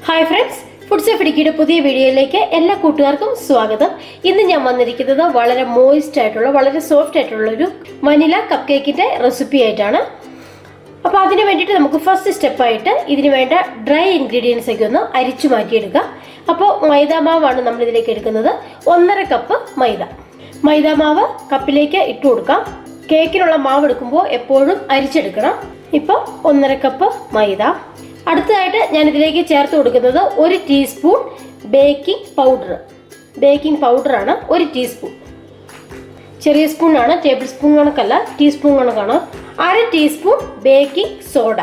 Hi friends, foods ഫിഡിക്കിയുടെ പുതിയ വീഡിയോയിലേക്ക് എല്ലാ കൂട്ടുകാർക്കും സ്വാഗതം. ഇന്ന് ഞാൻ വന്നിരിക്കുന്നത് വളരെ മോയിസ്റ്റ് ആയിട്ടുള്ള വളരെ സോഫ്റ്റ് ആയിട്ടുള്ള ഒരു വനില കപ്പ് കേക്കിന്റെ റെസിപ്പി ആയിട്ടാണ്. അപ്പോൾ അതിന് വേണ്ടിയിട്ട് നമുക്ക് ഫസ്റ്റ് സ്റ്റെപ്പായിട്ട് ഇതിന് വേണ്ട ഡ്രൈ ഇൻഗ്രീഡിയൻസ് ഒക്കെ ഒന്ന് അരിച്ചു മാറ്റിയെടുക്കുക. അപ്പോൾ മൈദാമാവാണ് നമ്മൾ ഇതിലേക്ക് എടുക്കുന്നത്. 1.5 കപ്പ് മൈദാമാവ് കപ്പിലേക്ക് ഇട്ട് കൊടുക്കാം. കേക്കിനുള്ള മാവ് എടുക്കുമ്പോൾ എപ്പോഴും അരിച്ചെടുക്കണം. ഇപ്പോൾ 1.5 കപ്പ് മൈദ. അടുത്തതായിട്ട് ഞാൻ ഇതിലേക്ക് ചേർത്ത് കൊടുക്കുന്നത് 1 ടീസ്പൂൺ ബേക്കിംഗ് പൗഡറാണ്. 1 ടീസ്പൂൺ, ചെറിയ സ്പൂണാണ്, ടേബിൾ സ്പൂൺ കണക്കല്ല, ടീസ്പൂൺ കണക്കാണ്. 1/2 ടീസ്പൂൺ ബേക്കിംഗ് സോഡ,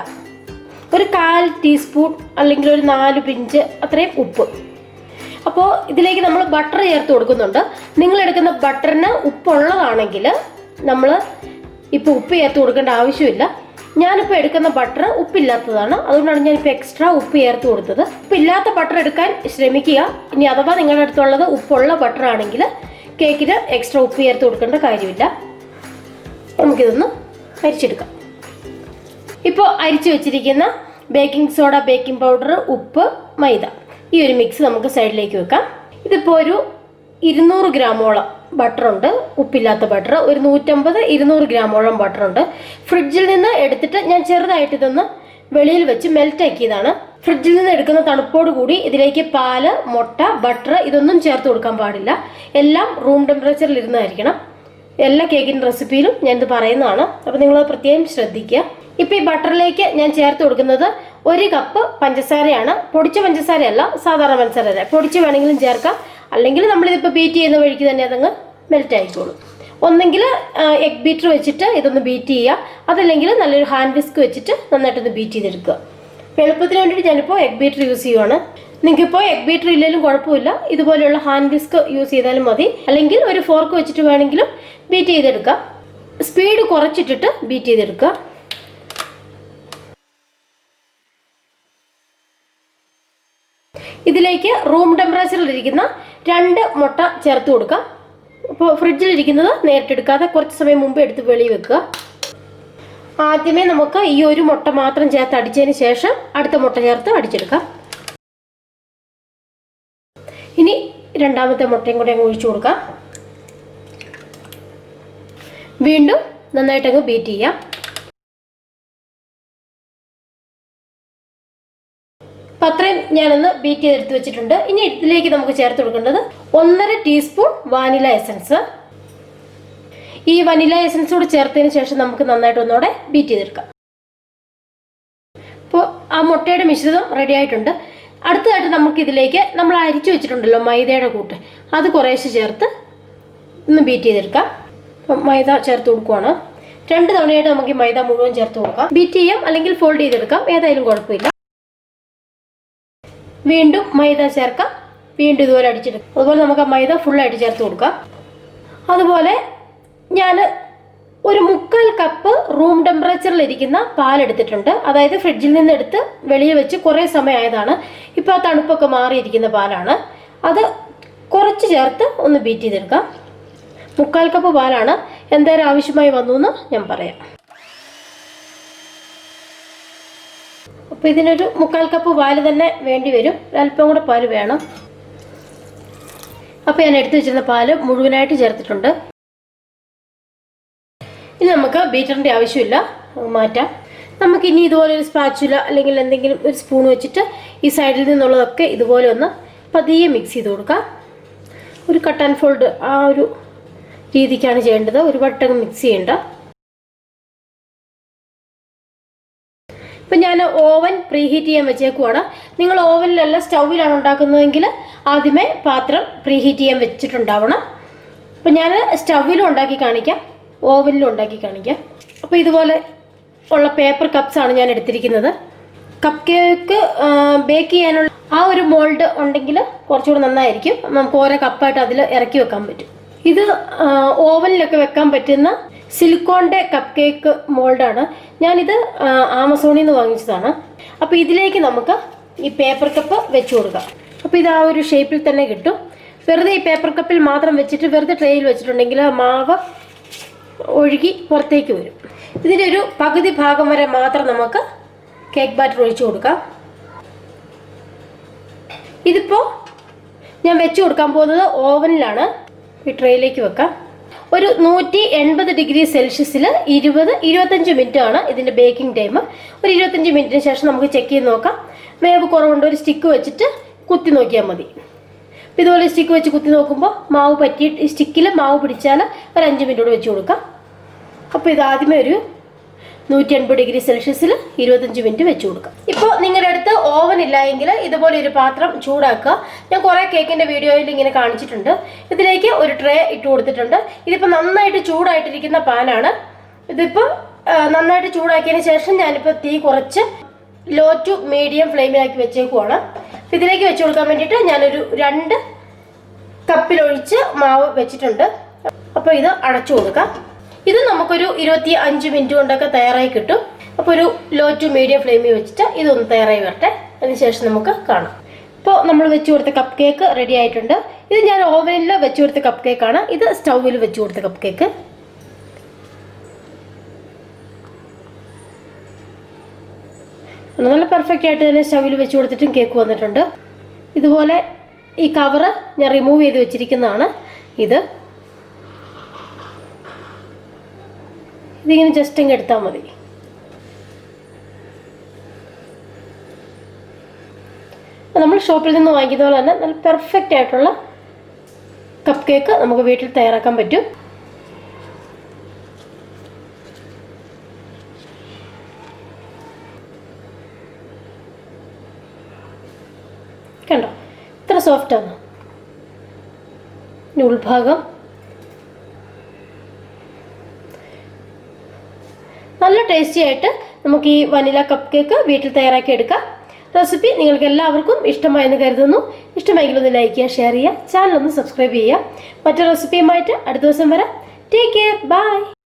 1/4 ടീസ്പൂൺ അല്ലെങ്കിൽ 4 പിഞ്ച് അത്രയും ഉപ്പ്. അപ്പോൾ ഇതിലേക്ക് നമ്മൾ ബട്ടർ ചേർത്ത് കൊടുക്കുന്നുണ്ട്. നിങ്ങൾ എടുക്കുന്ന ബട്ടറിന് ഉപ്പുള്ളതാണെങ്കിൽ നമ്മൾ ഇപ്പോൾ ഉപ്പ് ചേർത്ത് കൊടുക്കേണ്ട ആവശ്യമില്ല. ഞാനിപ്പോൾ എടുക്കുന്ന ബട്ടർ ഉപ്പില്ലാത്തതാണ്, അതുകൊണ്ടാണ് ഞാനിപ്പോൾ എക്സ്ട്രാ ഉപ്പ് ചേർത്ത് കൊടുത്തത്. ഉപ്പില്ലാത്ത ബട്ടർ എടുക്കാൻ ശ്രമിക്കുക. ഇനി അഥവാ നിങ്ങളുടെ അടുത്തുള്ളത് ഉപ്പുള്ള ബട്ടർ ആണെങ്കിൽ കേക്കിന് എക്സ്ട്രാ ഉപ്പ് ചേർത്ത് കൊടുക്കേണ്ട കാര്യമില്ല. നമുക്കിതൊന്ന് അരിച്ചെടുക്കാം. ഇപ്പോൾ അരിച്ചു വെച്ചിരിക്കുന്ന ബേക്കിംഗ് സോഡ, ബേക്കിംഗ് പൗഡർ, ഉപ്പ്, മൈദ, ഈ ഒരു മിക്സ് നമുക്ക് സൈഡിലേക്ക് വെക്കാം. ഇതിപ്പോൾ ഒരു 200 ഗ്രാമോളം ബട്ടറുണ്ട്, ഉപ്പില്ലാത്ത ബട്ടർ. ഒരു 150-200 ഗ്രാമോളം ബട്ടറുണ്ട്. ഫ്രിഡ്ജിൽ നിന്ന് എടുത്തിട്ട് ഞാൻ ചെറുതായിട്ട് ഇതൊന്ന് വെളിയിൽ വെച്ച് മെൽറ്റ് ആക്കിയതാണ്. ഫ്രിഡ്ജിൽ നിന്ന് എടുക്കുന്ന തണുപ്പോട് കൂടി ഇതിലേക്ക് പാല്, മുട്ട, ബട്ടർ ഇതൊന്നും ചേർത്ത് കൊടുക്കാൻ പാടില്ല. എല്ലാം റൂം ടെമ്പറേച്ചറിൽ ഇരുന്നായിരിക്കണം. എല്ലാ കേക്കിൻ്റെ റെസിപ്പിയിലും ഞാനിത് പറയുന്നതാണ്. അപ്പോൾ നിങ്ങൾ പ്രത്യേകം ശ്രദ്ധിക്കുക. ഇപ്പോൾ ഈ ബട്ടറിലേക്ക് ഞാൻ ചേർത്ത് കൊടുക്കുന്നത് 1 കപ്പ് പഞ്ചസാരയാണ്. പൊടിച്ച പഞ്ചസാരയല്ല, സാധാരണ പഞ്ചസാര. പൊടിച്ച് വേണമെങ്കിലും ചേർക്കാം, അല്ലെങ്കിൽ നമ്മളിതിപ്പോൾ ബീറ്റ് ചെയ്യുന്ന വഴിക്ക് തന്നെ അതങ്ങ് മെൽറ്റ് ആയിക്കോളും. ഒന്നെങ്കിൽ എഗ് ബീറ്റർ വെച്ചിട്ട് ഇതൊന്ന് ബീറ്റ് ചെയ്യുക, അതല്ലെങ്കിൽ നല്ലൊരു ഹാൻഡ് വിസ്ക് വെച്ചിട്ട് നന്നായിട്ടൊന്ന് ബീറ്റ് ചെയ്തെടുക്കുക. എളുപ്പത്തിന് വേണ്ടിയിട്ട് ഞാനിപ്പോൾ എഗ് ബീറ്റർ യൂസ് ചെയ്യുവാണ്. നിങ്ങൾക്കിപ്പോൾ എഗ് ബീറ്റർ ഇല്ലെങ്കിലും കുഴപ്പമില്ല, ഇതുപോലെയുള്ള ഹാൻഡ് വിസ്ക് യൂസ് ചെയ്താലും മതി. അല്ലെങ്കിൽ ഒരു ഫോർക്ക് വെച്ചിട്ട് വേണമെങ്കിലും ബീറ്റ് ചെയ്തെടുക്കാം. സ്പീഡ് കുറച്ചിട്ടിട്ട് ബീറ്റ് ചെയ്തെടുക്കുക. ഇതിലേക്ക് റൂം ടെമ്പറേച്ചറിൽ ഇരിക്കുന്ന 2 മുട്ട ചേർത്ത് കൊടുക്കാം. അപ്പോൾ ഫ്രിഡ്ജിലിരിക്കുന്നത് നേരിട്ടെടുക്കാതെ കുറച്ച് സമയം മുമ്പ് എടുത്ത് വെളിയിൽ വെക്കുക. ആദ്യമേ നമുക്ക് ഈ ഒരു മുട്ട മാത്രം ചേർത്ത് അടിച്ചതിന് ശേഷം അടുത്ത മുട്ട ചേർത്ത് അടിച്ചെടുക്കാം. ഇനി രണ്ടാമത്തെ മുട്ടയും കൂടെ അങ്ങ് ഒഴിച്ചു കൊടുക്കാം. വീണ്ടും നന്നായിട്ടങ്ങ് ബീറ്റ് ചെയ്യാം. അത്രയും ഞാനൊന്ന് ബീറ്റ് ചെയ്തെടുത്ത് വെച്ചിട്ടുണ്ട്. ഇനി ഇതിലേക്ക് നമുക്ക് ചേർത്ത് കൊടുക്കേണ്ടത് 1.5 ടീസ്പൂൺ വാനില എസൻസ്. ഈ വനില എസൻസ് കൂടെ ചേർത്തതിന് ശേഷം നമുക്ക് നന്നായിട്ട് ഒന്നുകൂടെ ബീറ്റ് ചെയ്തെടുക്കാം. ഇപ്പോൾ ആ മുട്ടയുടെ മിശ്രിതം റെഡി ആയിട്ടുണ്ട്. അടുത്തതായിട്ട് നമുക്ക് ഇതിലേക്ക് നമ്മൾ അരിച്ചു വെച്ചിട്ടുണ്ടല്ലോ മൈദയുടെ കൂട്ട്, അത് കുറേശ്ശെ ചേർത്ത് ഒന്ന് ബീറ്റ് ചെയ്തെടുക്കാം. അപ്പം മൈദ ചേർത്ത് കൊടുക്കുവാണ്. 2 തവണയായിട്ട് നമുക്ക് ഈ മൈദ മുഴുവൻ ചേർത്ത് കൊടുക്കാം. ബീറ്റ് ചെയ്യാം, അല്ലെങ്കിൽ ഫോൾഡ് ചെയ്തെടുക്കാം, ഏതായാലും കുഴപ്പമില്ല. വീണ്ടും മൈദ ചേർക്കാം. വീണ്ടും ഇതുപോലെ അടിച്ചെടുക്കാം. അതുപോലെ നമുക്ക് ആ മൈദ ഫുള്ളായിട്ട് ചേർത്ത് കൊടുക്കാം. അതുപോലെ ഞാൻ ഒരു 3/4 കപ്പ് റൂം ടെമ്പറേച്ചറിൽ ഇരിക്കുന്ന പാലെടുത്തിട്ടുണ്ട്. അതായത് ഫ്രിഡ്ജിൽ നിന്ന് എടുത്ത് വെളിയിൽ വെച്ച് കുറേ സമയമായതാണ്. ഇപ്പോൾ ആ തണുപ്പൊക്കെ മാറിയിരിക്കുന്ന പാലാണ്. അത് കുറച്ച് ചേർത്ത് ഒന്ന് ബീറ്റ് ചെയ്തെടുക്കാം. 3/4 കപ്പ് പാലാണ്. എന്തായാലും ആവശ്യമായി വന്നു എന്ന് ഞാൻ പറയാം. അപ്പോൾ ഇതിനൊരു 3/4 കപ്പ് പാല് തന്നെ വേണ്ടി വരും. ഒരല്പം കൂടെ പാല് വേണം. അപ്പോൾ ഞാൻ എടുത്തു വെച്ചിരുന്ന പാല് മുഴുവനായിട്ട് ചേർത്തിട്ടുണ്ട്. ഇനി നമുക്ക് ബീറ്ററിൻ്റെ ആവശ്യമില്ല, മാറ്റാം. നമുക്കിനി ഇതുപോലെ ഒരു സ്പാച്ചുല അല്ലെങ്കിൽ എന്തെങ്കിലും ഒരു സ്പൂൺ വെച്ചിട്ട് ഈ സൈഡിൽ നിന്നുള്ളതൊക്കെ ഇതുപോലെ ഒന്ന് പതിയെ മിക്സ് ചെയ്ത് കൊടുക്കാം. ഒരു കട്ട് ആൻഡ് ഫോൾഡ് ആ ഒരു രീതിക്കാണ് ചെയ്യേണ്ടത്. ഒരു വട്ടം മിക്സ് ചെയ്യേണ്ട. ഇപ്പം ഞാൻ ഓവൻ പ്രീഹീറ്റ് ചെയ്യാൻ വെച്ചേക്കുവാണ്. നിങ്ങൾ ഓവനിലല്ല സ്റ്റൗവിലാണ് ഉണ്ടാക്കുന്നതെങ്കിൽ ആദ്യമേ പാത്രം പ്രീഹീറ്റ് ചെയ്യാൻ വെച്ചിട്ടുണ്ടാവണം. അപ്പം ഞാൻ സ്റ്റൗവിലും ഉണ്ടാക്കി കാണിക്കാം, ഓവനിലും ഉണ്ടാക്കി കാണിക്കാം. അപ്പോൾ ഇതുപോലെ ഉള്ള പേപ്പർ കപ്സാണ് ഞാൻ എടുത്തിരിക്കുന്നത്. കപ്പ് കേക്ക് ബേക്ക് ചെയ്യാനുള്ള ആ ഒരു മോൾഡ് ഉണ്ടെങ്കിൽ കുറച്ചുകൂടി നന്നായിരിക്കും. നമുക്ക് ഓരോ കപ്പായിട്ട് അതിൽ ഇറക്കി വെക്കാൻ പറ്റും. ഇത് ഓവനിലൊക്കെ വെക്കാൻ പറ്റുന്ന സിലിക്കോണിൻ്റെ കപ്പ് കേക്ക് മോൾഡാണ്. ഞാനിത് ആമസോണിൽ നിന്ന് വാങ്ങിച്ചതാണ്. അപ്പോൾ ഇതിലേക്ക് നമുക്ക് ഈ പേപ്പർ കപ്പ് വെച്ച് കൊടുക്കാം. അപ്പോൾ ഇത് ആ ഒരു ഷേപ്പിൽ തന്നെ കിട്ടും. വെറുതെ ഈ പേപ്പർ കപ്പിൽ മാത്രം വെച്ചിട്ട് വെറുതെ ട്രേയിൽ വെച്ചിട്ടുണ്ടെങ്കിൽ മാവ് ഒഴുകി പുറത്തേക്ക് വരും. ഇതിൻ്റെ ഒരു പകുതി ഭാഗം വരെ മാത്രം നമുക്ക് കേക്ക് ബാറ്റർ ഒഴിച്ചു കൊടുക്കാം. ഇതിപ്പോൾ ഞാൻ വെച്ച് കൊടുക്കാൻ പോകുന്നത് ഓവനിലാണ്. ഈ ട്രേയിലേക്ക് വെക്കാം. ഒരു 180 ഡിഗ്രി സെൽഷ്യസിൽ 20-25 മിനിറ്റ് ആണ് ഇതിൻ്റെ ബേക്കിംഗ് ടൈം. ഒരു 25 മിനിറ്റിന് ശേഷം നമുക്ക് ചെക്ക് ചെയ്ത് നോക്കാം. വേവ് കുറവുണ്ട്, ഒരു സ്റ്റിക്ക് വെച്ചിട്ട് കുത്തി നോക്കിയാൽ മതി. ഇതുപോലെ സ്റ്റിക്ക് വെച്ച് കുത്തി നോക്കുമ്പോൾ മാവ് പറ്റി സ്റ്റിക്കിൽ മാവ് പിടിച്ചാൽ ഒരു 5 മിനിറ്റ് കൂടെ വെച്ച് കൊടുക്കാം. അപ്പോൾ ഇത് ആദ്യമേ ഒരു 180 ഡിഗ്രി സെൽഷ്യസിൽ 25 മിനിറ്റ് വെച്ച് കൊടുക്കാം. ഇപ്പോൾ നിങ്ങളുടെ അടുത്ത് ഓവൻ ഇല്ല എങ്കിൽ ഇതുപോലെ ഒരു പാത്രം ചൂടാക്കുക. ഞാൻ കുറേ കേക്കിൻ്റെ വീഡിയോയിൽ ഇങ്ങനെ കാണിച്ചിട്ടുണ്ട്. ഇതിലേക്ക് ഒരു ട്രേ ഇട്ട് കൊടുത്തിട്ടുണ്ട്. ഇതിപ്പോൾ നന്നായിട്ട് ചൂടായിട്ടിരിക്കുന്ന പാനാണ്. ഇതിപ്പോൾ നന്നായിട്ട് ചൂടാക്കിയതിന് ശേഷം ഞാനിപ്പോൾ തീ കുറച്ച് ലോ ടു മീഡിയം ഫ്ലെയിമിലാക്കി വെച്ചേക്കുവാണ്. ഇതിലേക്ക് വെച്ച് കൊടുക്കാൻ വേണ്ടിയിട്ട് ഞാനൊരു 2 കപ്പിലൊഴിച്ച് മാവ് വെച്ചിട്ടുണ്ട്. അപ്പോൾ ഇത് അടച്ചു കൊടുക്കാം. ഇത് നമുക്കൊരു 25 മിനിറ്റ് കൊണ്ടൊക്കെ തയ്യാറായി കിട്ടും. അപ്പോൾ ഒരു ലോ ടു മീഡിയം ഫ്ലെയിമിൽ വെച്ചിട്ട് ഇതൊന്ന് തയ്യാറായി വരട്ടെ. അതിനുശേഷം നമുക്ക് കാണാം. ഇപ്പോൾ നമ്മൾ വെച്ച് കൊടുത്ത കപ്പ് കേക്ക് റെഡി ആയിട്ടുണ്ട്. ഇത് ഞാൻ ഓവനിൽ വെച്ച് കൊടുത്ത കപ്പ് കേക്കാണ്. ഇത് സ്റ്റൗവിൽ വെച്ച് കൊടുത്ത കപ്പ് കേക്ക്. നല്ല പെർഫെക്റ്റ് ആയിട്ട് തന്നെ സ്റ്റൗവിൽ വെച്ച് കൊടുത്തിട്ടും കേക്ക് വന്നിട്ടുണ്ട്. ഇതുപോലെ ഈ കവറ് ഞാൻ റിമൂവ് ചെയ്ത് വെച്ചിരിക്കുന്നതാണ്. ഇതിങ്ങനെ ജസ്റ്റ് ഇങ്ങ് എടുത്താൽ മതി. നമ്മൾ ഷോപ്പിൽ നിന്ന് വാങ്ങിക്കുന്ന പോലെ തന്നെ നല്ല പെർഫെക്റ്റ് ആയിട്ടുള്ള കപ്പ് കേക്ക് നമുക്ക് വീട്ടിൽ തയ്യാറാക്കാൻ പറ്റും. കണ്ടോ, ഇത്ര സോഫ്റ്റാണ്. ഉൾഭാഗം നല്ല ടേസ്റ്റി ആയിട്ട് നമുക്ക് ഈ വനില കപ്പ് കേക്ക് വീട്ടിൽ തയ്യാറാക്കി എടുക്കാം. റെസിപ്പി നിങ്ങൾക്ക് എല്ലാവർക്കും ഇഷ്ടമായെന്ന് കരുതുന്നു. ഇഷ്ടമായെങ്കിൽ ഒന്ന് ലൈക്ക് ചെയ്യുക, ഷെയർ ചെയ്യുക, ചാനൽ ഒന്ന് സബ്സ്ക്രൈബ് ചെയ്യുക. മറ്റൊരു റെസിപ്പിയുമായിട്ട് അടുത്ത ദിവസം വരാം. Take care, by.